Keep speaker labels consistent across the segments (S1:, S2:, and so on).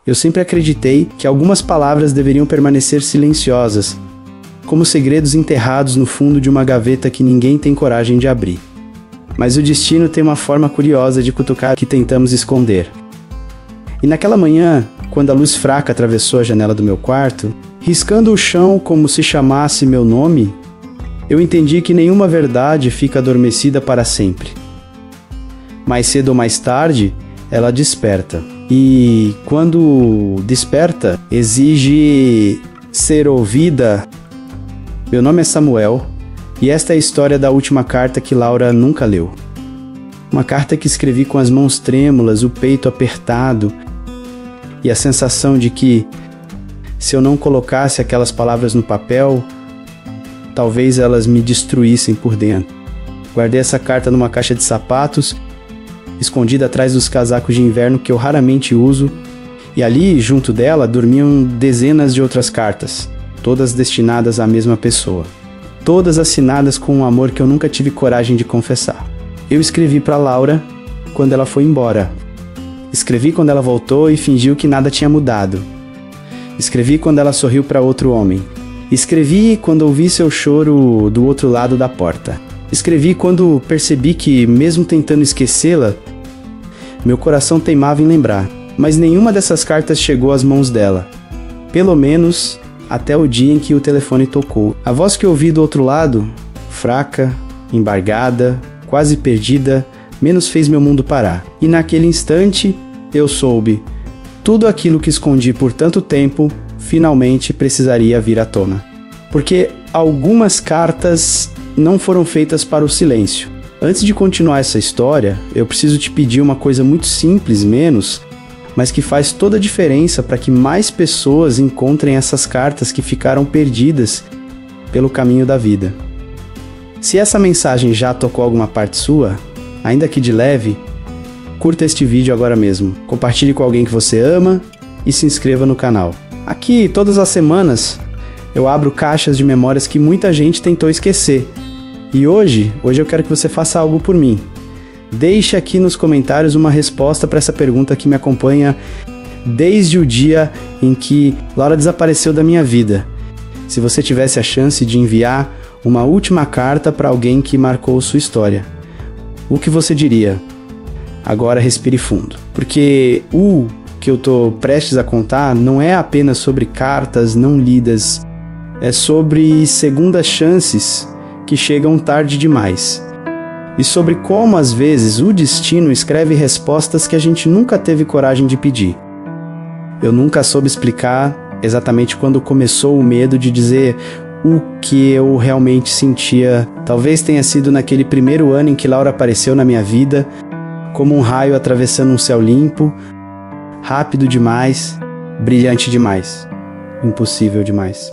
S1: Eu sempre acreditei que algumas palavras deveriam permanecer silenciosas, como segredos enterrados no fundo de uma gaveta que ninguém tem coragem de abrir. Mas o destino tem uma forma curiosa de cutucar que tentamos esconder. E naquela manhã, quando a luz fraca atravessou a janela do meu quarto, riscando o chão como se chamasse meu nome, eu entendi que nenhuma verdade fica adormecida para sempre. Mais cedo ou mais tarde, ela desperta. E quando desperta, exige ser ouvida. Meu nome é Samuel, e esta é a história da última carta que Laura nunca leu. Uma carta que escrevi com as mãos trêmulas, o peito apertado, e a sensação de que, se eu não colocasse aquelas palavras no papel, talvez elas me destruíssem por dentro. Guardei essa carta numa caixa de sapatos, escondida atrás dos casacos de inverno que eu raramente uso, e ali, junto dela, dormiam dezenas de outras cartas, todas destinadas à mesma pessoa. Todas assinadas com um amor que eu nunca tive coragem de confessar. Eu escrevi para Laura quando ela foi embora. Escrevi quando ela voltou e fingiu que nada tinha mudado. Escrevi quando ela sorriu para outro homem. Escrevi quando ouvi seu choro do outro lado da porta. Escrevi quando percebi que, mesmo tentando esquecê-la, meu coração teimava em lembrar. Mas nenhuma dessas cartas chegou às mãos dela. Pelo menos até o dia em que o telefone tocou. A voz que ouvi do outro lado, fraca, embargada, quase perdida, menos fez meu mundo parar. E naquele instante, eu soube. Tudo aquilo que escondi por tanto tempo, finalmente precisaria vir à tona. Porque algumas cartas não foram feitas para o silêncio. Antes de continuar essa história, eu preciso te pedir uma coisa muito simples, mas que faz toda a diferença para que mais pessoas encontrem essas cartas que ficaram perdidas pelo caminho da vida. Se essa mensagem já tocou alguma parte sua, ainda que de leve, curta este vídeo agora mesmo, compartilhe com alguém que você ama e se inscreva no canal. Aqui, todas as semanas, eu abro caixas de memórias que muita gente tentou esquecer. E hoje eu quero que você faça algo por mim. Deixe aqui nos comentários uma resposta para essa pergunta que me acompanha desde o dia em que Laura desapareceu da minha vida. Se você tivesse a chance de enviar uma última carta para alguém que marcou sua história, o que você diria? Agora respire fundo, porque o que eu estou prestes a contar não é apenas sobre cartas não lidas, é sobre segundas chances que chegam tarde demais. E sobre como, às vezes, o destino escreve respostas que a gente nunca teve coragem de pedir. Eu nunca soube explicar exatamente quando começou o medo de dizer o que eu realmente sentia. Talvez tenha sido naquele primeiro ano em que Laura apareceu na minha vida, como um raio atravessando um céu limpo, rápido demais, brilhante demais, impossível demais.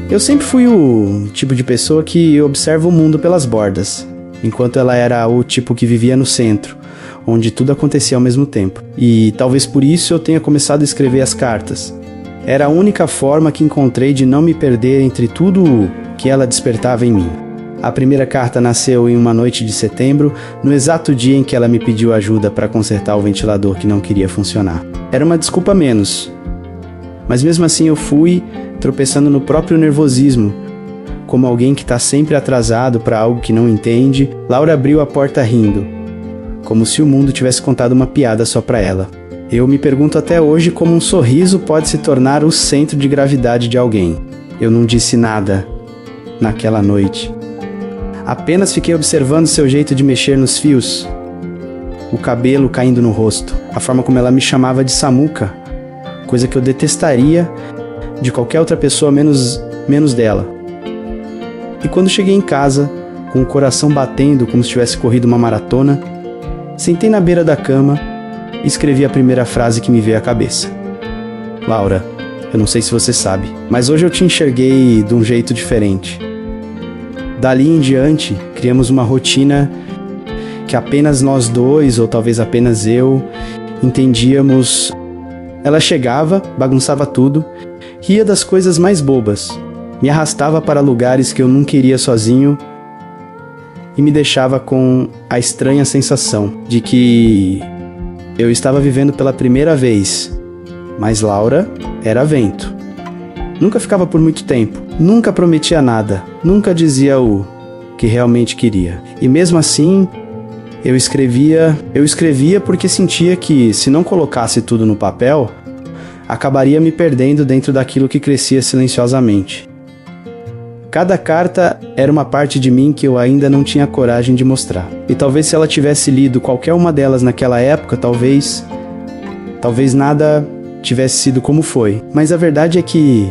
S1: Eu sempre fui o tipo de pessoa que observa o mundo pelas bordas, enquanto ela era o tipo que vivia no centro, onde tudo acontecia ao mesmo tempo. E talvez por isso eu tenha começado a escrever as cartas. Era a única forma que encontrei de não me perder entre tudo que ela despertava em mim. A primeira carta nasceu em uma noite de setembro, no exato dia em que ela me pediu ajuda para consertar o ventilador que não queria funcionar. Era uma desculpa a menos, mas mesmo assim eu fui tropeçando no próprio nervosismo. Como alguém que está sempre atrasado para algo que não entende, Laura abriu a porta rindo, como se o mundo tivesse contado uma piada só para ela. Eu me pergunto até hoje como um sorriso pode se tornar o centro de gravidade de alguém. Eu não disse nada naquela noite. Apenas fiquei observando seu jeito de mexer nos fios, o cabelo caindo no rosto, a forma como ela me chamava de Samuca, coisa que eu detestaria de qualquer outra pessoa menos dela. E quando cheguei em casa, com o coração batendo como se tivesse corrido uma maratona, sentei na beira da cama e escrevi a primeira frase que me veio à cabeça. Laura, eu não sei se você sabe, mas hoje eu te enxerguei de um jeito diferente. Dali em diante, criamos uma rotina que apenas nós dois, ou talvez apenas eu, entendíamos. Ela chegava, bagunçava tudo, ria das coisas mais bobas, me arrastava para lugares que eu não queria sozinho e me deixava com a estranha sensação de que Eu estava vivendo pela primeira vez, mas Laura era vento. Nunca ficava por muito tempo, nunca prometia nada, nunca dizia o que realmente queria. E mesmo assim, eu escrevia porque sentia que, se não colocasse tudo no papel, acabaria me perdendo dentro daquilo que crescia silenciosamente. Cada carta era uma parte de mim que eu ainda não tinha coragem de mostrar. E talvez se ela tivesse lido qualquer uma delas naquela época, talvez nada tivesse sido como foi. Mas a verdade é que,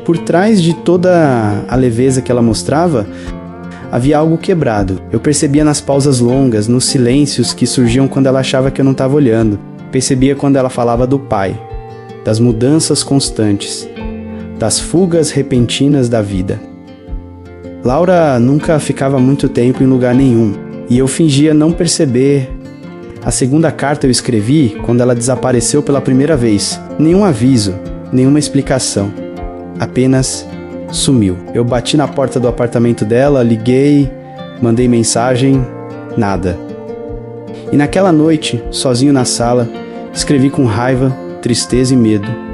S1: por trás de toda a leveza que ela mostrava, havia algo quebrado. Eu percebia nas pausas longas, nos silêncios que surgiam quando ela achava que eu não estava olhando. Percebia quando ela falava do pai, das mudanças constantes, das fugas repentinas da vida. Laura nunca ficava muito tempo em lugar nenhum, e eu fingia não perceber. A segunda carta eu escrevi quando ela desapareceu pela primeira vez. Nenhum aviso, nenhuma explicação. Apenas sumiu. Eu bati na porta do apartamento dela, liguei, mandei mensagem, nada. E naquela noite, sozinho na sala, escrevi com raiva, tristeza e medo.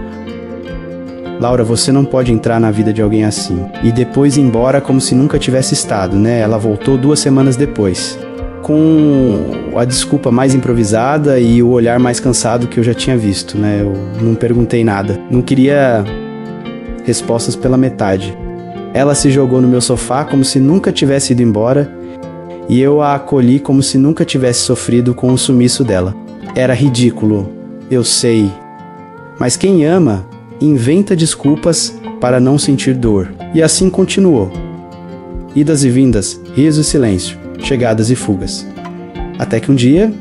S1: Laura, você não pode entrar na vida de alguém assim. E depois ir embora como se nunca tivesse estado, né? Ela voltou 2 semanas depois, com a desculpa mais improvisada e o olhar mais cansado que eu já tinha visto, né? Eu não perguntei nada. Não queria respostas pela metade. Ela se jogou no meu sofá como se nunca tivesse ido embora e eu a acolhi como se nunca tivesse sofrido com o sumiço dela. Era ridículo, eu sei. Mas quem ama, inventa desculpas para não sentir dor. E assim continuou. Idas e vindas, riso e silêncio, chegadas e fugas. Até que um dia,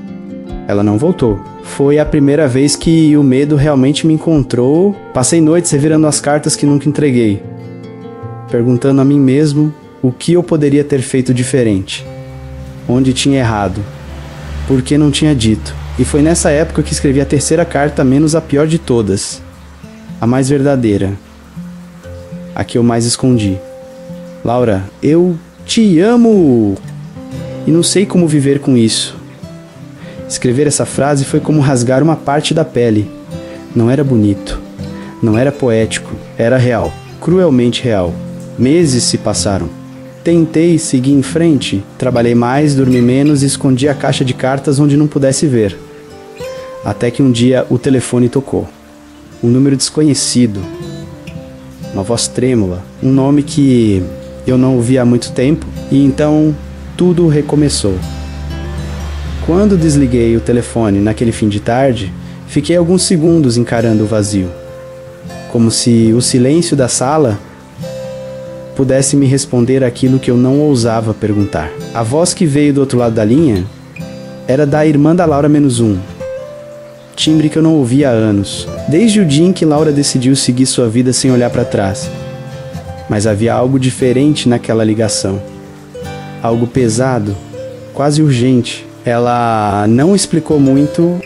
S1: ela não voltou. Foi a primeira vez que o medo realmente me encontrou. Passei noites revirando as cartas que nunca entreguei, perguntando a mim mesmo o que eu poderia ter feito diferente, onde tinha errado, por que não tinha dito. E foi nessa época que escrevi a terceira carta, menos a pior de todas, a mais verdadeira, a que eu mais escondi. Laura, eu te amo e não sei como viver com isso. Escrever essa frase foi como rasgar uma parte da pele. Não era bonito, não era poético, era real, cruelmente real. Meses se passaram. Tentei seguir em frente, trabalhei mais, dormi menos e escondi a caixa de cartas onde não pudesse ver. Até que um dia o telefone tocou. Um número desconhecido, uma voz trêmula, um nome que eu não ouvia há muito tempo, e então tudo recomeçou. Quando desliguei o telefone naquele fim de tarde, fiquei alguns segundos encarando o vazio, como se o silêncio da sala pudesse me responder aquilo que eu não ousava perguntar. A voz que veio do outro lado da linha era da irmã da Laura -1, timbre que eu não ouvia há anos, desde o dia em que Laura decidiu seguir sua vida sem olhar para trás. Mas havia algo diferente naquela ligação, algo pesado, quase urgente. Ela não explicou muito,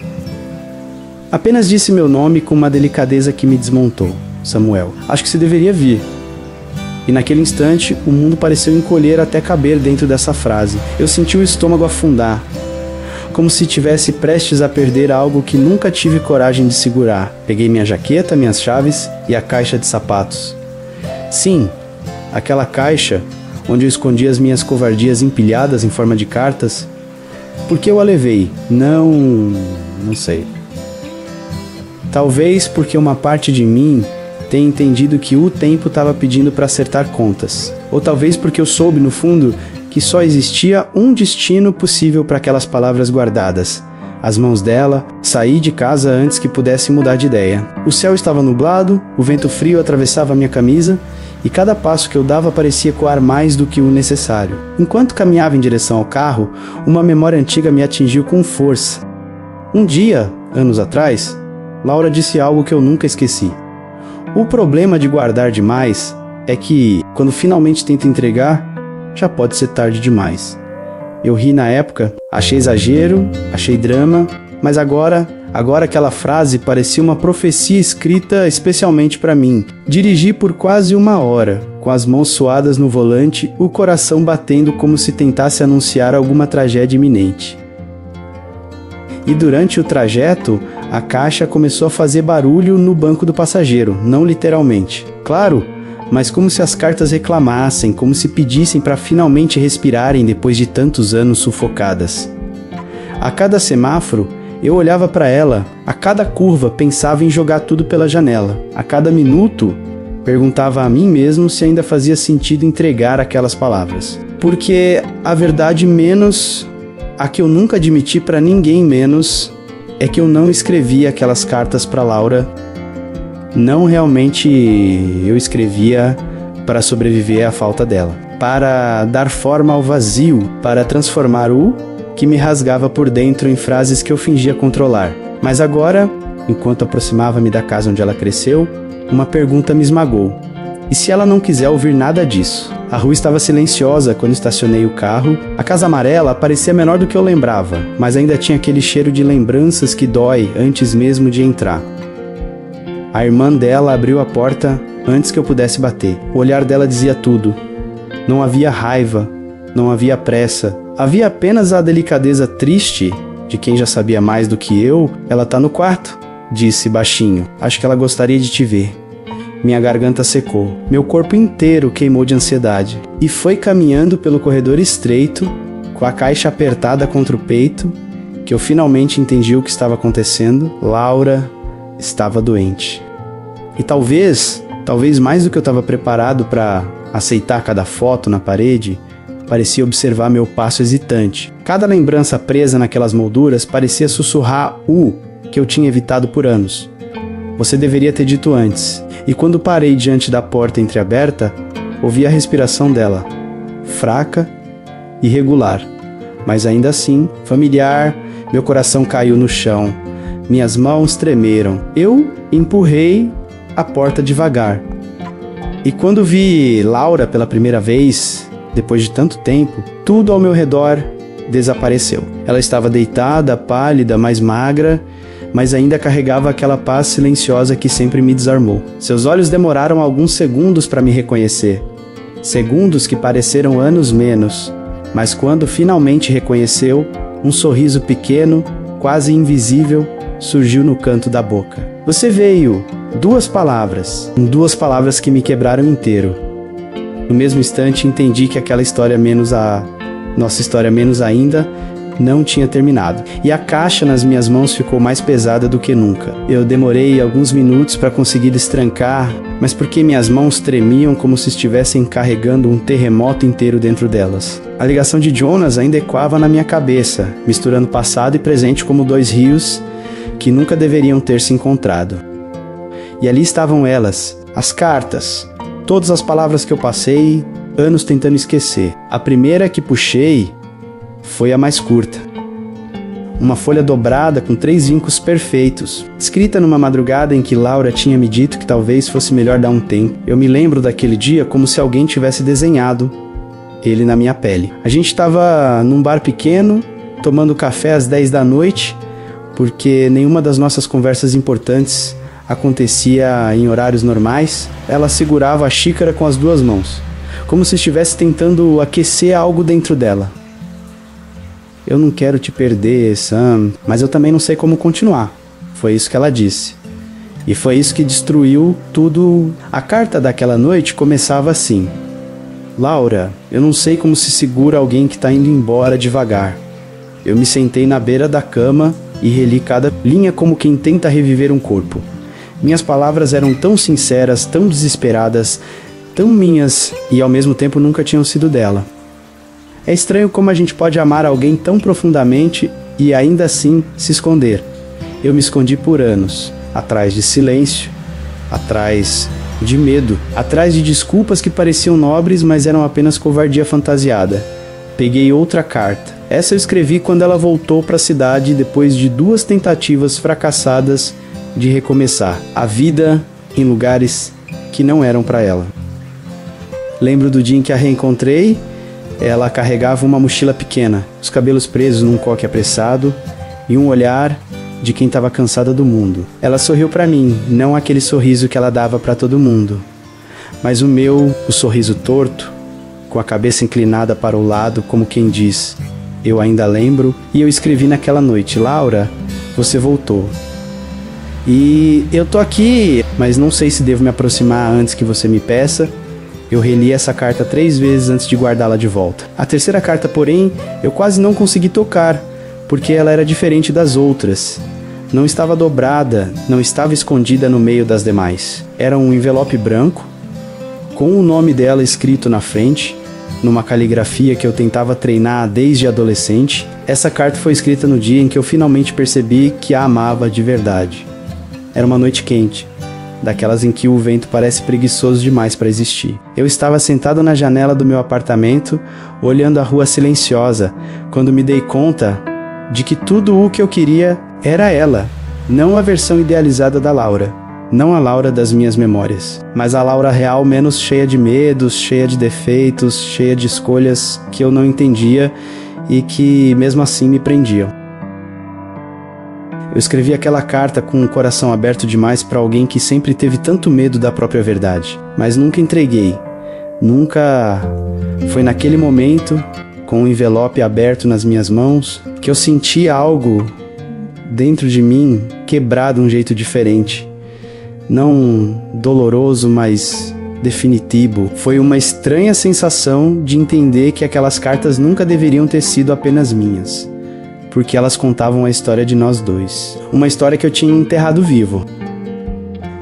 S1: apenas disse meu nome com uma delicadeza que me desmontou. Samuel, acho que você deveria vir. E naquele instante, o mundo pareceu encolher até caber dentro dessa frase. Eu senti o estômago afundar, como se estivesse prestes a perder algo que nunca tive coragem de segurar. Peguei minha jaqueta, minhas chaves e a caixa de sapatos. Sim, aquela caixa onde eu escondi as minhas covardias empilhadas em forma de cartas. Por que eu a levei? Não sei. Talvez porque uma parte de mim tenha entendido que o tempo estava pedindo para acertar contas. Ou talvez porque eu soube, no fundo, que só existia um destino possível para aquelas palavras guardadas. As mãos dela, saí de casa antes que pudesse mudar de ideia. O céu estava nublado, o vento frio atravessava minha camisa, e cada passo que eu dava parecia coar mais do que o necessário. Enquanto caminhava em direção ao carro, uma memória antiga me atingiu com força. Um dia, anos atrás, Laura disse algo que eu nunca esqueci. O problema de guardar demais é que, quando finalmente tenta entregar, já pode ser tarde demais. Eu ri na época, achei exagero, achei drama, mas agora aquela frase parecia uma profecia escrita especialmente para mim. Dirigi por quase 1 hora, com as mãos suadas no volante, o coração batendo como se tentasse anunciar alguma tragédia iminente. E durante o trajeto, a caixa começou a fazer barulho no banco do passageiro, não literalmente. Claro, mas como se as cartas reclamassem, como se pedissem para finalmente respirarem depois de tantos anos sufocadas. A cada semáforo, eu olhava para ela, a cada curva pensava em jogar tudo pela janela. A cada minuto, perguntava a mim mesmo se ainda fazia sentido entregar aquelas palavras. Porque a verdade menos, a que eu nunca admiti para ninguém menos, é que eu não escrevia aquelas cartas para Laura. Não realmente eu escrevia para sobreviver à falta dela. Para dar forma ao vazio, para transformar o que me rasgava por dentro em frases que eu fingia controlar. Mas agora, enquanto aproximava-me da casa onde ela cresceu, uma pergunta me esmagou. E se ela não quiser ouvir nada disso? A rua estava silenciosa quando estacionei o carro. A casa amarela parecia menor do que eu lembrava, mas ainda tinha aquele cheiro de lembranças que dói antes mesmo de entrar. A irmã dela abriu a porta antes que eu pudesse bater. O olhar dela dizia tudo. Não havia raiva, não havia pressa. Havia apenas a delicadeza triste de quem já sabia mais do que eu. Ela tá no quarto, disse baixinho. Acho que ela gostaria de te ver. Minha garganta secou. Meu corpo inteiro queimou de ansiedade. E foi caminhando pelo corredor estreito, com a caixa apertada contra o peito, que eu finalmente entendi o que estava acontecendo. Laura estava doente. E talvez mais do que eu estava preparado para aceitar cada foto na parede, parecia observar meu passo hesitante. Cada lembrança presa naquelas molduras parecia sussurrar o que eu tinha evitado por anos. Você deveria ter dito antes. E quando parei diante da porta entreaberta, ouvi a respiração dela, fraca e regular, mas ainda assim familiar. Meu coração caiu no chão, minhas mãos tremeram. Eu empurrei a porta devagar. E quando vi Laura pela primeira vez, depois de tanto tempo, tudo ao meu redor desapareceu. Ela estava deitada, pálida, mais magra, mas ainda carregava aquela paz silenciosa que sempre me desarmou. Seus olhos demoraram alguns segundos para me reconhecer. Segundos que pareceram anos menos, mas quando finalmente reconheceu, um sorriso pequeno, quase invisível, surgiu no canto da boca. Você veio. Duas palavras que me quebraram inteiro. No mesmo instante entendi que aquela história nossa história menos ainda, não tinha terminado. E a caixa nas minhas mãos ficou mais pesada do que nunca. Eu demorei alguns minutos para conseguir destrancar, mas porque minhas mãos tremiam como se estivessem carregando um terremoto inteiro dentro delas. A ligação de Jonas ainda ecoava na minha cabeça, misturando passado e presente como dois rios que nunca deveriam ter se encontrado. E ali estavam elas, as cartas, todas as palavras que eu passei anos tentando esquecer. A primeira que puxei foi a mais curta. Uma folha dobrada com 3 vincos perfeitos, escrita numa madrugada em que Laura tinha me dito que talvez fosse melhor dar um tempo. Eu me lembro daquele dia como se alguém tivesse desenhado ele na minha pele. A gente estava num bar pequeno, tomando café às 10 da noite, porque nenhuma das nossas conversas importantes acontecia em horários normais. Ela segurava a xícara com as 2 mãos, como se estivesse tentando aquecer algo dentro dela. Eu não quero te perder, Sam, mas eu também não sei como continuar. Foi isso que ela disse. E foi isso que destruiu tudo. A carta daquela noite começava assim: Laura, eu não sei como se segura alguém que está indo embora devagar. Eu me sentei na beira da cama e reli cada linha como quem tenta reviver um corpo. Minhas palavras eram tão sinceras, tão desesperadas, tão minhas e ao mesmo tempo nunca tinham sido dela. É estranho como a gente pode amar alguém tão profundamente e ainda assim se esconder. Eu me escondi por anos, atrás de silêncio, atrás de medo, atrás de desculpas que pareciam nobres, mas eram apenas covardia fantasiada. Peguei outra carta. Essa eu escrevi quando ela voltou para a cidade depois de 2 tentativas fracassadas de recomeçar a vida em lugares que não eram para ela. Lembro do dia em que a reencontrei. Ela carregava uma mochila pequena, os cabelos presos num coque apressado e um olhar de quem estava cansada do mundo. Ela sorriu para mim, não aquele sorriso que ela dava para todo mundo, mas o sorriso torto, com a cabeça inclinada para o lado, como quem diz: eu ainda lembro, e eu escrevi naquela noite: Laura, você voltou. E eu tô aqui, mas não sei se devo me aproximar antes que você me peça. Eu reli essa carta 3 vezes antes de guardá-la de volta. A terceira carta, porém, eu quase não consegui tocar, porque ela era diferente das outras. Não estava dobrada, não estava escondida no meio das demais. Era um envelope branco, com o nome dela escrito na frente, numa caligrafia que eu tentava treinar desde adolescente. Essa carta foi escrita no dia em que eu finalmente percebi que a amava de verdade. Era uma noite quente, daquelas em que o vento parece preguiçoso demais para existir. Eu estava sentado na janela do meu apartamento, olhando a rua silenciosa, quando me dei conta de que tudo o que eu queria era ela, não a versão idealizada da Laura, não a Laura das minhas memórias, mas a Laura real, menos cheia de medos, cheia de defeitos, cheia de escolhas que eu não entendia e que mesmo assim me prendiam. Eu escrevi aquela carta com o coração aberto demais para alguém que sempre teve tanto medo da própria verdade, mas nunca entreguei. Nunca. Foi naquele momento, com o envelope aberto nas minhas mãos, que eu senti algo dentro de mim quebrar de um jeito diferente. Não doloroso, mas definitivo. Foi uma estranha sensação de entender que aquelas cartas nunca deveriam ter sido apenas minhas, porque elas contavam a história de nós dois. Uma história que eu tinha enterrado vivo.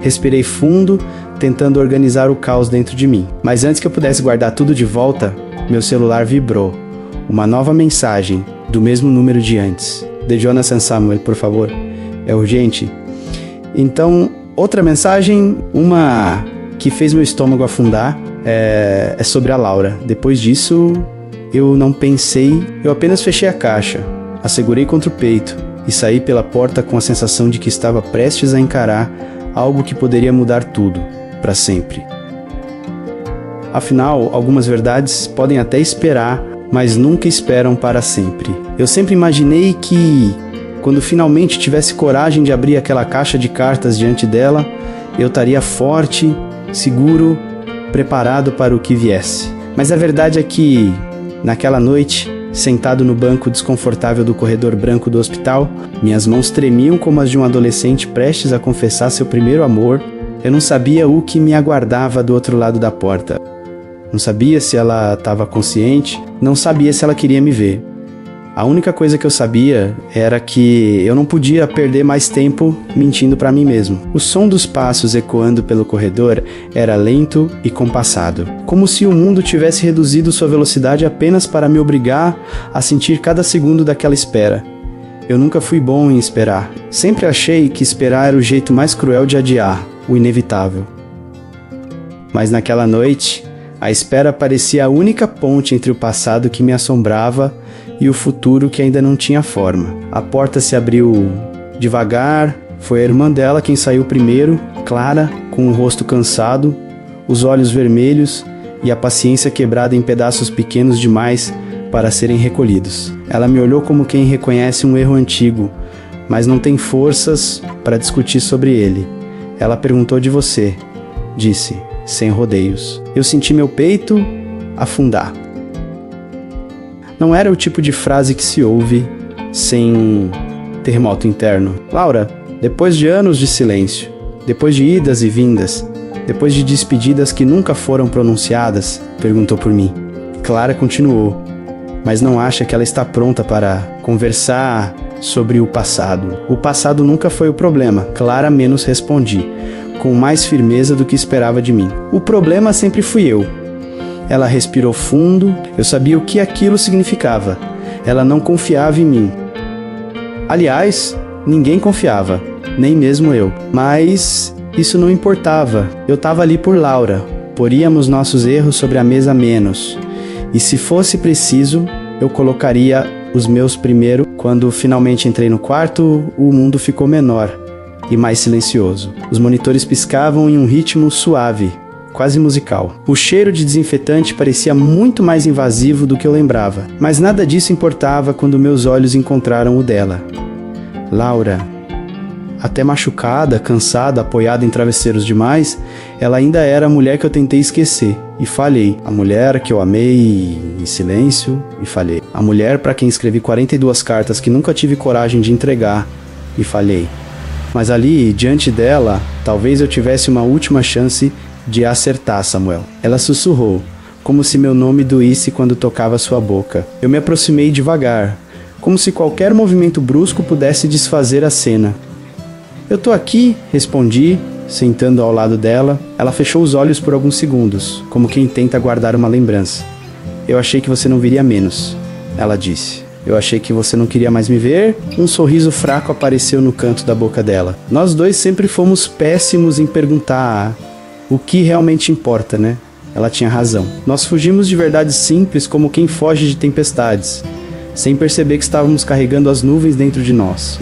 S1: Respirei fundo, tentando organizar o caos dentro de mim. Mas antes que eu pudesse guardar tudo de volta, meu celular vibrou. Uma nova mensagem, do mesmo número de antes. De Jonathan Samuel, por favor. É urgente. Então, outra mensagem, uma que fez meu estômago afundar, é sobre a Laura. Depois disso, eu não pensei, eu apenas fechei a caixa. A segurei contra o peito e saí pela porta com a sensação de que estava prestes a encarar algo que poderia mudar tudo, para sempre. Afinal, algumas verdades podem até esperar, mas nunca esperam para sempre. Eu sempre imaginei que, quando finalmente tivesse coragem de abrir aquela caixa de cartas diante dela, eu estaria forte, seguro, preparado para o que viesse. Mas a verdade é que, naquela noite, sentado no banco desconfortável do corredor branco do hospital, minhas mãos tremiam como as de um adolescente prestes a confessar seu primeiro amor. Eu não sabia o que me aguardava do outro lado da porta. Não sabia se ela estava consciente, não sabia se ela queria me ver. A única coisa que eu sabia era que eu não podia perder mais tempo mentindo para mim mesmo. O som dos passos ecoando pelo corredor era lento e compassado, como se o mundo tivesse reduzido sua velocidade apenas para me obrigar a sentir cada segundo daquela espera. Eu nunca fui bom em esperar. Sempre achei que esperar era o jeito mais cruel de adiar o inevitável. Mas naquela noite, a espera parecia a única ponte entre o passado que me assombrava e o futuro que ainda não tinha forma. A porta se abriu devagar, foi a irmã dela quem saiu primeiro, Clara, com o rosto cansado, os olhos vermelhos e a paciência quebrada em pedaços pequenos demais para serem recolhidos. Ela me olhou como quem reconhece um erro antigo, mas não tem forças para discutir sobre ele. Ela perguntou de você, disse, sem rodeios. Eu senti meu peito afundar. Não era o tipo de frase que se ouve sem um terremoto interno. Laura, depois de anos de silêncio, depois de idas e vindas, depois de despedidas que nunca foram pronunciadas, perguntou por mim. Clara continuou, mas não acha que ela está pronta para conversar sobre o passado. O passado nunca foi o problema. Clara menos respondi, com mais firmeza do que esperava de mim. O problema sempre fui eu. Ela respirou fundo, eu sabia o que aquilo significava. Ela não confiava em mim. Aliás, ninguém confiava, nem mesmo eu. Mas isso não importava. Eu estava ali por Laura. Poríamos nossos erros sobre a mesa menos. E se fosse preciso, eu colocaria os meus primeiro. Quando finalmente entrei no quarto, o mundo ficou menor e mais silencioso. Os monitores piscavam em um ritmo suave, quase musical. O cheiro de desinfetante parecia muito mais invasivo do que eu lembrava, mas nada disso importava quando meus olhos encontraram o dela. Laura, até machucada, cansada, apoiada em travesseiros demais, ela ainda era a mulher que eu tentei esquecer, e falhei. A mulher que eu amei em silêncio, e falhei. A mulher para quem escrevi 42 cartas que nunca tive coragem de entregar, e falhei. Mas ali, diante dela, talvez eu tivesse uma última chance de acertar, Samuel. Ela sussurrou, como se meu nome doísse quando tocava sua boca. Eu me aproximei devagar, como se qualquer movimento brusco pudesse desfazer a cena. Eu tô aqui, respondi, sentando ao lado dela. Ela fechou os olhos por alguns segundos, como quem tenta guardar uma lembrança. Eu achei que você não viria menos, ela disse. Eu achei que você não queria mais me ver. Um sorriso fraco apareceu no canto da boca dela. Nós dois sempre fomos péssimos em perguntar o que realmente importa, né? Ela tinha razão. Nós fugimos de verdades simples como quem foge de tempestades, sem perceber que estávamos carregando as nuvens dentro de nós.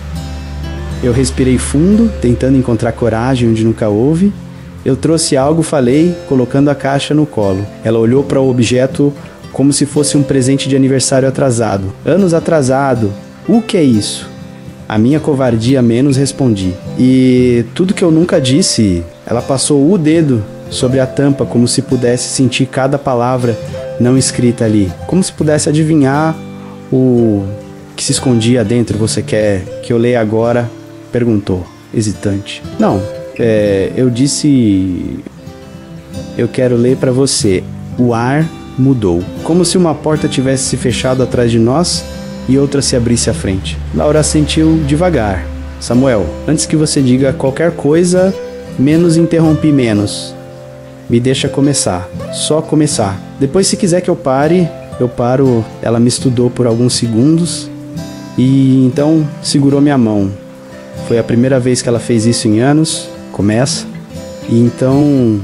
S1: Eu respirei fundo, tentando encontrar coragem onde nunca houve. Eu trouxe algo, falei, colocando a caixa no colo. Ela olhou para o objeto como se fosse um presente de aniversário atrasado. Anos atrasado. O que é isso? A minha covardia menos respondi. E tudo que eu nunca disse, ela passou o dedo sobre a tampa como se pudesse sentir cada palavra não escrita ali. Como se pudesse adivinhar o que se escondia dentro. Você quer que eu leia agora? Perguntou, hesitante. Não, eu disse... Eu quero ler para você. O ar mudou. Como se uma porta tivesse se fechado atrás de nós e outra se abrisse à frente. Laura assentiu devagar. Samuel, antes que você diga qualquer coisa, menos interrompi menos. Me deixa começar. Só começar. Depois, se quiser que eu pare, eu paro. Ela me estudou por alguns segundos e então segurou minha mão. Foi a primeira vez que ela fez isso em anos. Começa. E então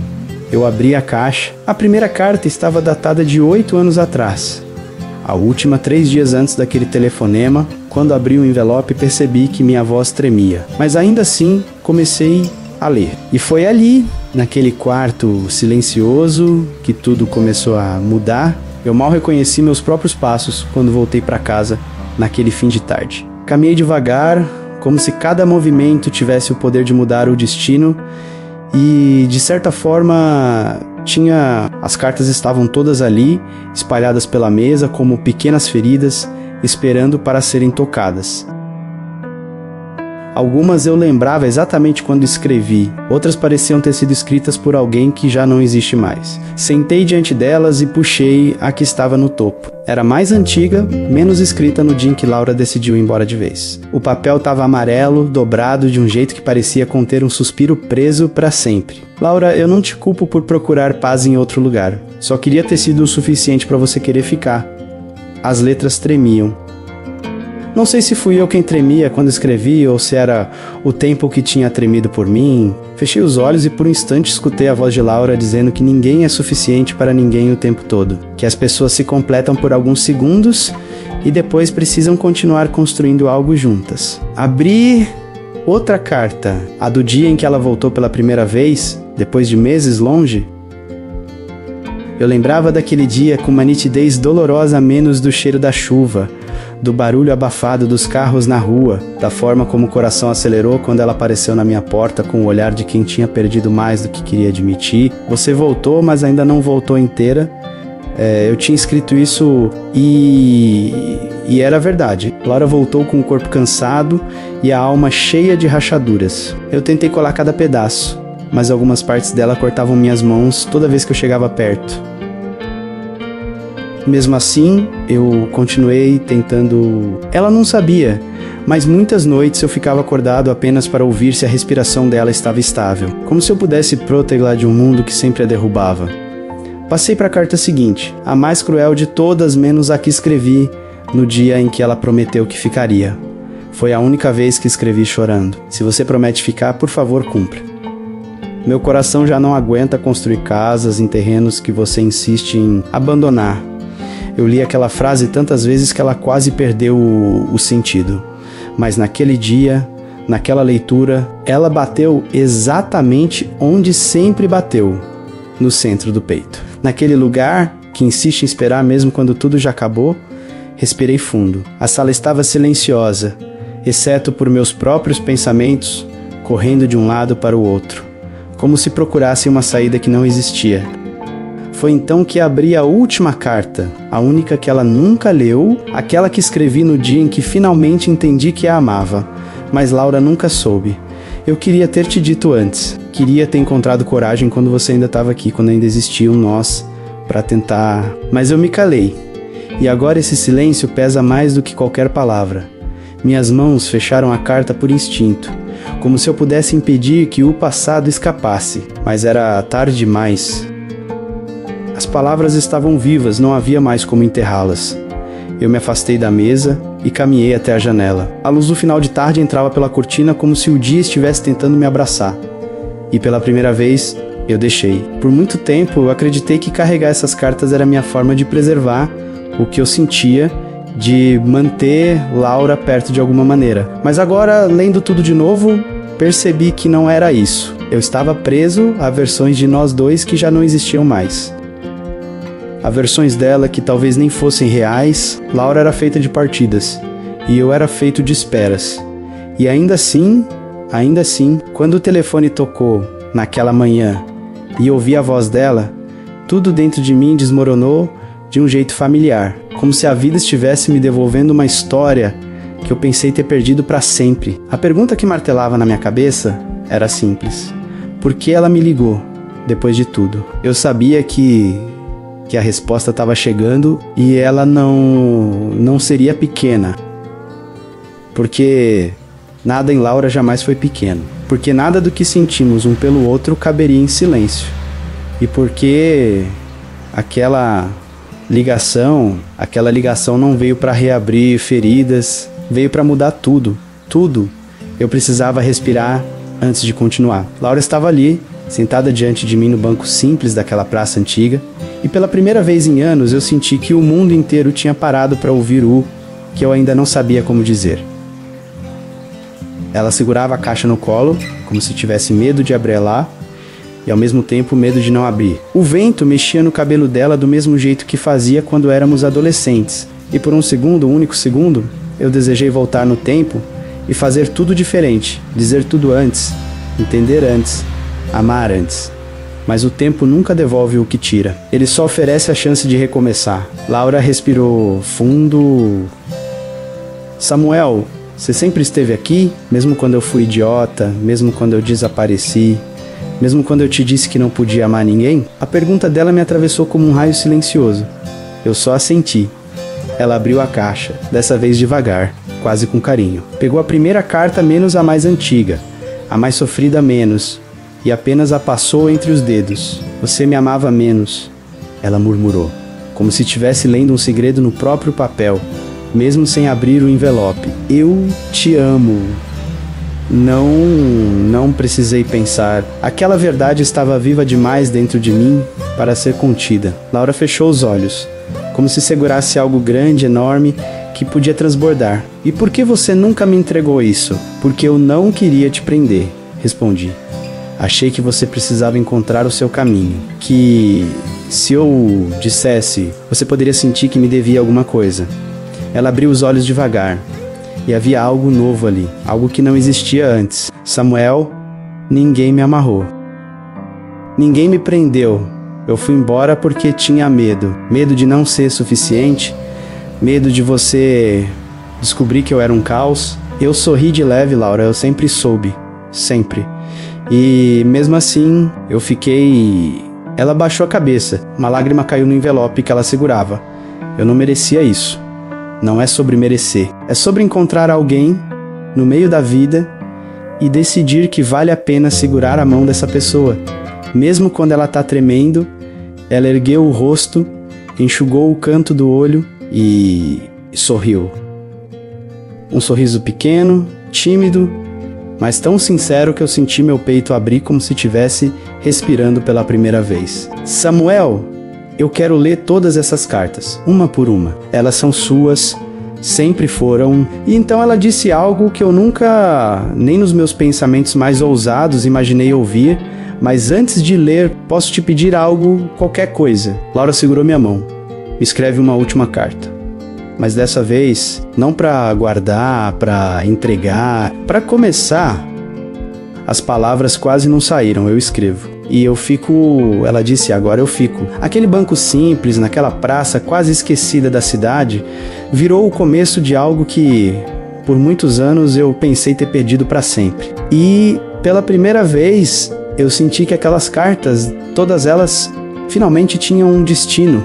S1: eu abri a caixa. A primeira carta estava datada de 8 anos atrás. A última 3 dias antes daquele telefonema. Quando abri o envelope, percebi que minha voz tremia. Mas ainda assim, comecei a ler. E foi ali, naquele quarto silencioso, que tudo começou a mudar. Eu mal reconheci meus próprios passos quando voltei para casa naquele fim de tarde. Caminhei devagar, como se cada movimento tivesse o poder de mudar o destino. E, de certa forma, as cartas estavam todas ali, espalhadas pela mesa como pequenas feridas, esperando para serem tocadas. Algumas eu lembrava exatamente quando escrevi, outras pareciam ter sido escritas por alguém que já não existe mais. Sentei diante delas e puxei a que estava no topo. Era mais antiga, menos escrita no dia em que Laura decidiu ir embora de vez. O papel estava amarelo, dobrado de um jeito que parecia conter um suspiro preso para sempre. Laura, eu não te culpo por procurar paz em outro lugar. Só queria ter sido o suficiente para você querer ficar. As letras tremiam. Não sei se fui eu quem tremia quando escrevi ou se era o tempo que tinha tremido por mim. Fechei os olhos e por um instante escutei a voz de Laura dizendo que ninguém é suficiente para ninguém o tempo todo. Que as pessoas se completam por alguns segundos e depois precisam continuar construindo algo juntas. Abri outra carta, a do dia em que ela voltou pela primeira vez, depois de meses longe. Eu lembrava daquele dia com uma nitidez dolorosa menos do cheiro da chuva, do barulho abafado dos carros na rua, da forma como o coração acelerou quando ela apareceu na minha porta com o olhar de quem tinha perdido mais do que queria admitir. Você voltou, mas ainda não voltou inteira. Eu tinha escrito isso e era verdade. Laura voltou com o corpo cansado e a alma cheia de rachaduras. Eu tentei colar cada pedaço, mas algumas partes dela cortavam minhas mãos toda vez que eu chegava perto. Mesmo assim, eu continuei tentando... Ela não sabia, mas muitas noites eu ficava acordado apenas para ouvir se a respiração dela estava estável, como se eu pudesse protegi-la de um mundo que sempre a derrubava. Passei para a carta seguinte, a mais cruel de todas menos a que escrevi no dia em que ela prometeu que ficaria. Foi a única vez que escrevi chorando. Se você promete ficar, por favor, cumpra. Meu coração já não aguenta construir casas em terrenos que você insiste em abandonar. Eu li aquela frase tantas vezes que ela quase perdeu o sentido. Mas naquele dia, naquela leitura, ela bateu exatamente onde sempre bateu, no centro do peito. Naquele lugar que insiste em esperar mesmo quando tudo já acabou, respirei fundo. A sala estava silenciosa, exceto por meus próprios pensamentos, correndo de um lado para o outro, como se procurasse uma saída que não existia. Foi então que abri a última carta, a única que ela nunca leu, aquela que escrevi no dia em que finalmente entendi que a amava, mas Laura nunca soube. Eu queria ter te dito antes, queria ter encontrado coragem quando você ainda estava aqui, quando ainda existiam nós, para tentar... Mas eu me calei, e agora esse silêncio pesa mais do que qualquer palavra. Minhas mãos fecharam a carta por instinto, como se eu pudesse impedir que o passado escapasse, mas era tarde demais. As palavras estavam vivas, não havia mais como enterrá-las. Eu me afastei da mesa e caminhei até a janela. A luz do final de tarde entrava pela cortina como se o dia estivesse tentando me abraçar. E pela primeira vez, eu deixei. Por muito tempo, eu acreditei que carregar essas cartas era a minha forma de preservar o que eu sentia, de manter Laura perto de alguma maneira. Mas agora, lendo tudo de novo, percebi que não era isso. Eu estava preso a versões de nós dois que já não existiam mais. A versões dela que talvez nem fossem reais. Laura era feita de partidas, e eu era feito de esperas. E ainda assim, quando o telefone tocou naquela manhã e ouvi a voz dela, tudo dentro de mim desmoronou de um jeito familiar, como se a vida estivesse me devolvendo uma história que eu pensei ter perdido para sempre. A pergunta que martelava na minha cabeça era simples: por que ela me ligou depois de tudo? Eu sabia que a resposta estava chegando e ela não seria pequena. Porque nada em Laura jamais foi pequeno. Porque nada do que sentimos um pelo outro caberia em silêncio. E porque aquela ligação não veio para reabrir feridas, veio para mudar tudo. Tudo. Eu precisava respirar antes de continuar. Laura estava ali, sentada diante de mim no banco simples daquela praça antiga, e pela primeira vez em anos eu senti que o mundo inteiro tinha parado para ouvir o que eu ainda não sabia como dizer. Ela segurava a caixa no colo, como se tivesse medo de abrir lá, e ao mesmo tempo medo de não abrir. O vento mexia no cabelo dela do mesmo jeito que fazia quando éramos adolescentes, e por um único segundo, eu desejei voltar no tempo e fazer tudo diferente, dizer tudo antes, entender antes, amar antes. Mas o tempo nunca devolve o que tira. Ele só oferece a chance de recomeçar. Laura respirou fundo. Samuel, você sempre esteve aqui? Mesmo quando eu fui idiota, mesmo quando eu desapareci, mesmo quando eu te disse que não podia amar ninguém? A pergunta dela me atravessou como um raio silencioso. Eu só assenti. Ela abriu a caixa, dessa vez devagar, quase com carinho. Pegou a primeira carta menos a mais antiga, a mais sofrida menos, e apenas a passou entre os dedos. Você me amava menos, ela murmurou, como se estivesse lendo um segredo no próprio papel, mesmo sem abrir o envelope. Eu te amo. Não precisei pensar. Aquela verdade estava viva demais dentro de mim para ser contida. Laura fechou os olhos, como se segurasse algo grande, enorme, que podia transbordar. E por que você nunca me entregou isso? Porque eu não queria te prender, respondi. Achei que você precisava encontrar o seu caminho. Que se eu dissesse, você poderia sentir que me devia alguma coisa. Ela abriu os olhos devagar. E havia algo novo ali, algo que não existia antes. Samuel, ninguém me amarrou. Ninguém me prendeu. Eu fui embora porque tinha medo. Medo de não ser suficiente. Medo de você descobrir que eu era um caos. Eu sorri de leve, Laura, eu sempre soube. Sempre. E mesmo assim, eu fiquei... Ela baixou a cabeça. Uma lágrima caiu no envelope que ela segurava. Eu não merecia isso. Não é sobre merecer. É sobre encontrar alguém no meio da vida e decidir que vale a pena segurar a mão dessa pessoa. Mesmo quando ela tá tremendo, ela ergueu o rosto, enxugou o canto do olho e sorriu. Um sorriso pequeno, tímido, mas tão sincero que eu senti meu peito abrir como se estivesse respirando pela primeira vez. Samuel, eu quero ler todas essas cartas, uma por uma. Elas são suas, sempre foram. E então ela disse algo que eu nunca, nem nos meus pensamentos mais ousados, imaginei ouvir. Mas antes de ler, posso te pedir algo, qualquer coisa. Laura segurou minha mão. Me escreve uma última carta. Mas dessa vez, não para guardar, para entregar, para começar As palavras quase não saíram, eu escrevo. E eu fico, ela disse, agora eu fico. Aquele banco simples, naquela praça quase esquecida da cidade, virou o começo de algo que, por muitos anos, eu pensei ter perdido para sempre. E, pela primeira vez, eu senti que aquelas cartas, todas elas, finalmente tinham um destino.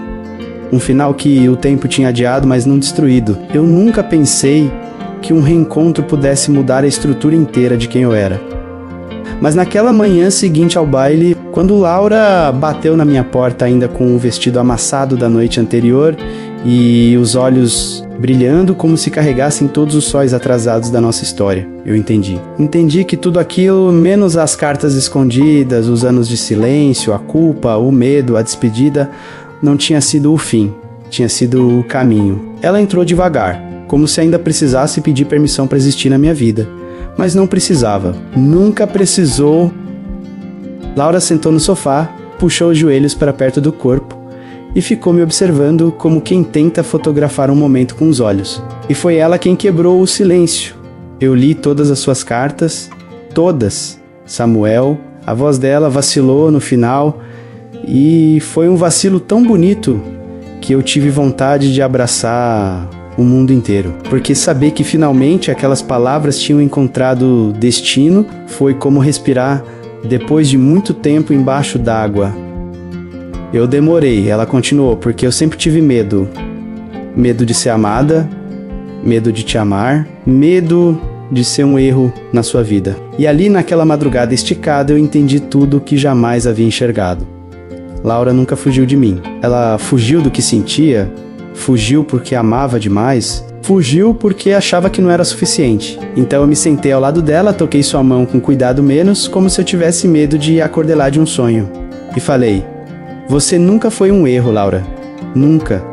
S1: Um final que o tempo tinha adiado, mas não destruído. Eu nunca pensei que um reencontro pudesse mudar a estrutura inteira de quem eu era. Mas naquela manhã seguinte ao baile, quando Laura bateu na minha porta ainda com o vestido amassado da noite anterior e os olhos brilhando como se carregassem todos os sóis atrasados da nossa história, eu entendi. Entendi que tudo aquilo, menos as cartas escondidas, os anos de silêncio, a culpa, o medo, a despedida, não tinha sido o fim, tinha sido o caminho. Ela entrou devagar, como se ainda precisasse pedir permissão para existir na minha vida. Mas não precisava. Nunca precisou. Laura sentou no sofá, puxou os joelhos para perto do corpo e ficou me observando como quem tenta fotografar um momento com os olhos. E foi ela quem quebrou o silêncio. Eu li todas as suas cartas, todas. Samuel, a voz dela vacilou no final e foi um vacilo tão bonito que eu tive vontade de abraçar o mundo inteiro, porque saber que finalmente aquelas palavras tinham encontrado destino foi como respirar depois de muito tempo embaixo d'água. Eu demorei, ela continuou, porque eu sempre tive medo. Medo de ser amada, medo de te amar, medo de ser um erro na sua vida. E ali naquela madrugada esticada eu entendi tudo que jamais havia enxergado. Laura nunca fugiu de mim. Ela fugiu do que sentia, fugiu porque amava demais, fugiu porque achava que não era suficiente. Então eu me sentei ao lado dela, toquei sua mão com cuidado menos, como se eu tivesse medo de acordelar de um sonho. E falei, você nunca foi um erro, Laura. Nunca.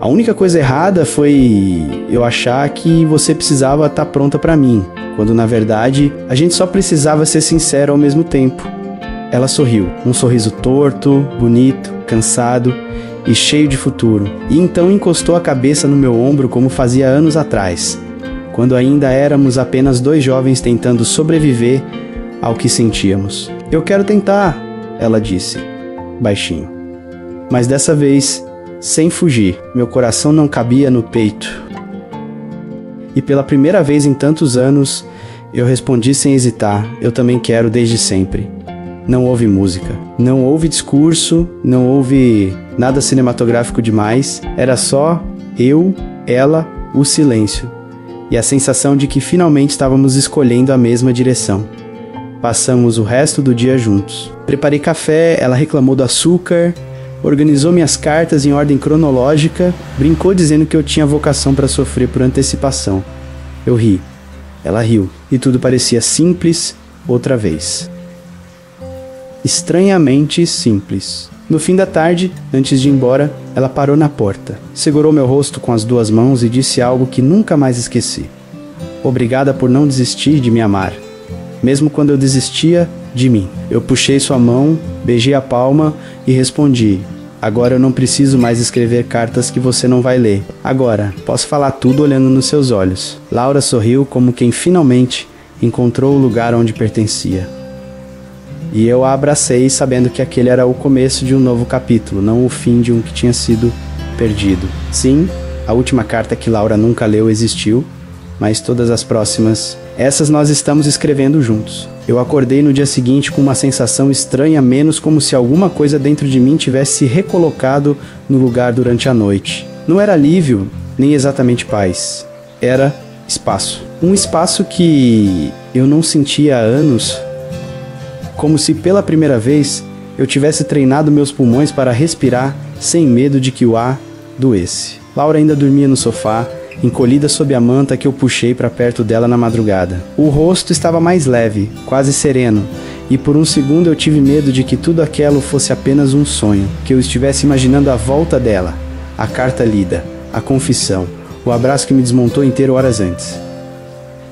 S1: A única coisa errada foi eu achar que você precisava estar pronta pra mim, quando na verdade a gente só precisava ser sincero ao mesmo tempo. Ela sorriu, um sorriso torto, bonito, cansado e cheio de futuro, e então encostou a cabeça no meu ombro como fazia anos atrás, quando ainda éramos apenas dois jovens tentando sobreviver ao que sentíamos. Eu quero tentar, ela disse, baixinho. Mas dessa vez, sem fugir, meu coração não cabia no peito. E pela primeira vez em tantos anos, eu respondi sem hesitar, eu também quero desde sempre. Não houve música, não houve discurso, não houve nada cinematográfico demais, era só eu, ela, o silêncio e a sensação de que finalmente estávamos escolhendo a mesma direção. Passamos o resto do dia juntos. Preparei café, ela reclamou do açúcar, organizou minhas cartas em ordem cronológica, brincou dizendo que eu tinha vocação para sofrer por antecipação. Eu ri, ela riu e tudo parecia simples outra vez. Estranhamente simples. No fim da tarde, antes de ir embora, ela parou na porta, segurou meu rosto com as duas mãos e disse algo que nunca mais esqueci. Obrigada por não desistir de me amar, mesmo quando eu desistia de mim. Eu puxei sua mão, beijei a palma e respondi, agora eu não preciso mais escrever cartas que você não vai ler. Agora, posso falar tudo olhando nos seus olhos. Laura sorriu como quem finalmente encontrou o lugar onde pertencia. E eu a abracei sabendo que aquele era o começo de um novo capítulo, não o fim de um que tinha sido perdido. Sim, a última carta que Laura nunca leu existiu, mas todas as próximas, essas nós estamos escrevendo juntos. Eu acordei no dia seguinte com uma sensação estranha, menos como se alguma coisa dentro de mim tivesse se recolocado no lugar durante a noite. Não era alívio, nem exatamente paz. Era espaço. Um espaço que eu não sentia há anos, como se pela primeira vez eu tivesse treinado meus pulmões para respirar sem medo de que o ar doesse. Laura ainda dormia no sofá, encolhida sob a manta que eu puxei para perto dela na madrugada. O rosto estava mais leve, quase sereno, e por um segundo eu tive medo de que tudo aquilo fosse apenas um sonho, que eu estivesse imaginando a volta dela, a carta lida, a confissão, o abraço que me desmontou inteiro horas antes.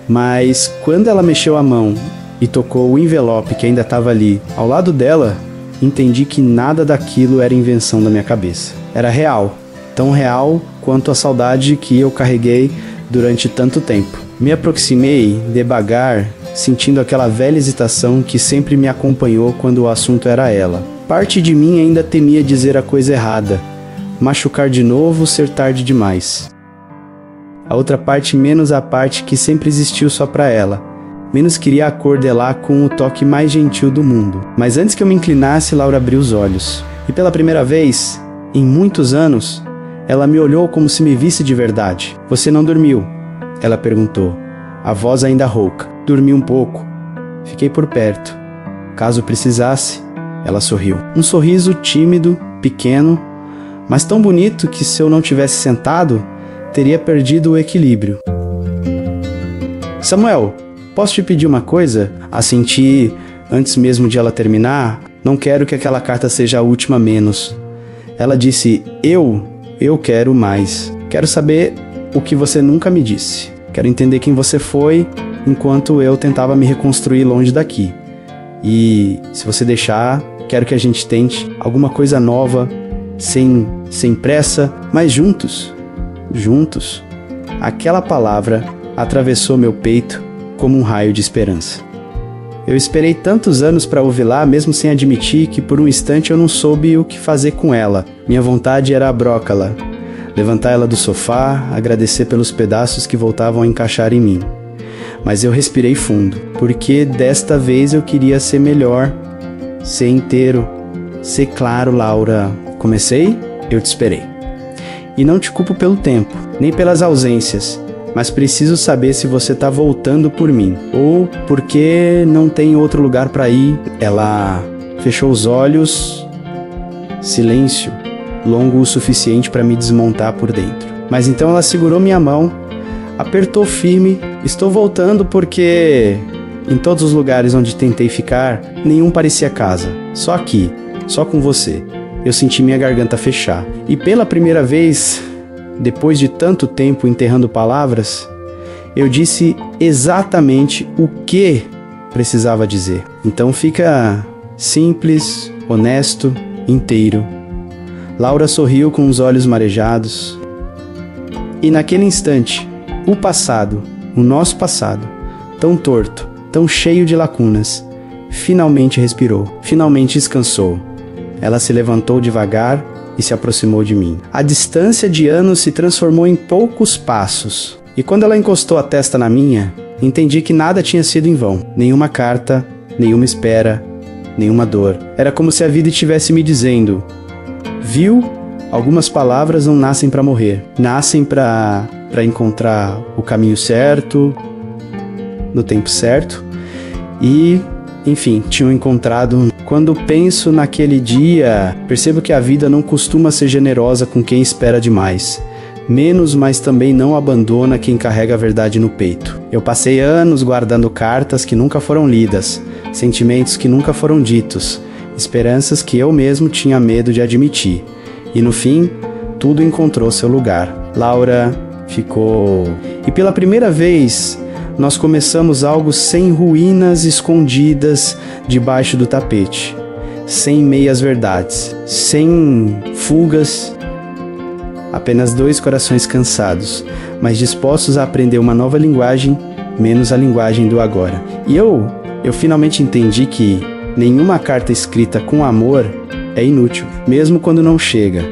S1: Mas quando ela mexeu a mão e tocou o envelope que ainda estava ali ao lado dela, entendi que nada daquilo era invenção da minha cabeça. Era real, tão real quanto a saudade que eu carreguei durante tanto tempo. Me aproximei, devagar, sentindo aquela velha hesitação que sempre me acompanhou quando o assunto era ela. Parte de mim ainda temia dizer a coisa errada, machucar de novo, ser tarde demais. A outra parte menos a parte que sempre existiu só para ela, menos queria acordelar com o toque mais gentil do mundo. Mas antes que eu me inclinasse, Laura abriu os olhos. E pela primeira vez, em muitos anos, ela me olhou como se me visse de verdade. Você não dormiu? Ela perguntou, a voz ainda rouca. Dormi um pouco. Fiquei por perto. Caso precisasse, ela sorriu. Um sorriso tímido, pequeno, mas tão bonito que se eu não tivesse sentado, teria perdido o equilíbrio. Samuel, posso te pedir uma coisa? Assenti antes mesmo de ela terminar. Não quero que aquela carta seja a última menos. Ela disse, eu quero mais. Quero saber o que você nunca me disse. Quero entender quem você foi enquanto eu tentava me reconstruir longe daqui. E, se você deixar, quero que a gente tente alguma coisa nova, sem pressa, mas juntos. Juntos. Aquela palavra atravessou meu peito como um raio de esperança. Eu esperei tantos anos para ouvi-la, mesmo sem admitir que por um instante eu não soube o que fazer com ela. Minha vontade era abrocá-la, levantar ela do sofá, agradecer pelos pedaços que voltavam a encaixar em mim. Mas eu respirei fundo, porque desta vez eu queria ser melhor, ser inteiro, ser claro, Laura. Comecei, eu te esperei. E não te culpo pelo tempo, nem pelas ausências, mas preciso saber se você tá voltando por mim, ou porque não tem outro lugar para ir. Ela fechou os olhos, silêncio, longo o suficiente para me desmontar por dentro. Mas então ela segurou minha mão, apertou firme. Estou voltando porque em todos os lugares onde tentei ficar, nenhum parecia casa. Só aqui, só com você. Eu senti minha garganta fechar. E pela primeira vez, depois de tanto tempo enterrando palavras, eu disse exatamente o que precisava dizer. Então fica simples, honesto, inteiro. Laura sorriu com os olhos marejados. E naquele instante, o passado, o nosso passado, tão torto, tão cheio de lacunas, finalmente respirou, finalmente descansou. Ela se levantou devagar e se aproximou de mim. A distância de anos se transformou em poucos passos. E quando ela encostou a testa na minha, entendi que nada tinha sido em vão. Nenhuma carta, nenhuma espera, nenhuma dor. Era como se a vida estivesse me dizendo: viu? Algumas palavras não nascem para morrer. Nascem para encontrar o caminho certo, no tempo certo. E, enfim, tinham encontrado. Quando penso naquele dia, percebo que a vida não costuma ser generosa com quem espera demais. Menos, mas também não abandona quem carrega a verdade no peito. Eu passei anos guardando cartas que nunca foram lidas, sentimentos que nunca foram ditos, esperanças que eu mesmo tinha medo de admitir. E no fim, tudo encontrou seu lugar. Laura ficou... E pela primeira vez, nós começamos algo sem ruínas escondidas debaixo do tapete, sem meias verdades, sem fugas, apenas dois corações cansados, mas dispostos a aprender uma nova linguagem, menos a linguagem do agora. E eu finalmente entendi que nenhuma carta escrita com amor é inútil, mesmo quando não chega,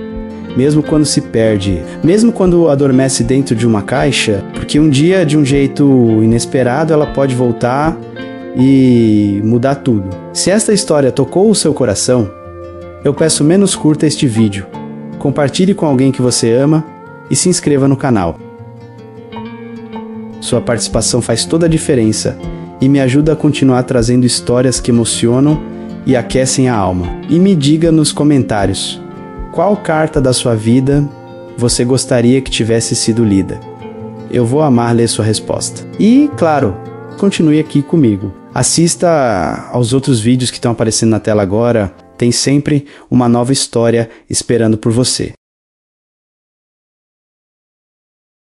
S1: mesmo quando se perde, mesmo quando adormece dentro de uma caixa, porque um dia, de um jeito inesperado, ela pode voltar e mudar tudo. Se esta história tocou o seu coração, eu peço menos curta este vídeo, compartilhe com alguém que você ama e se inscreva no canal. Sua participação faz toda a diferença e me ajuda a continuar trazendo histórias que emocionam e aquecem a alma. E me diga nos comentários, qual carta da sua vida você gostaria que tivesse sido lida? Eu vou amar ler sua resposta. E, claro, continue aqui comigo. Assista aos outros vídeos que estão aparecendo na tela agora. Tem sempre uma nova história esperando por você.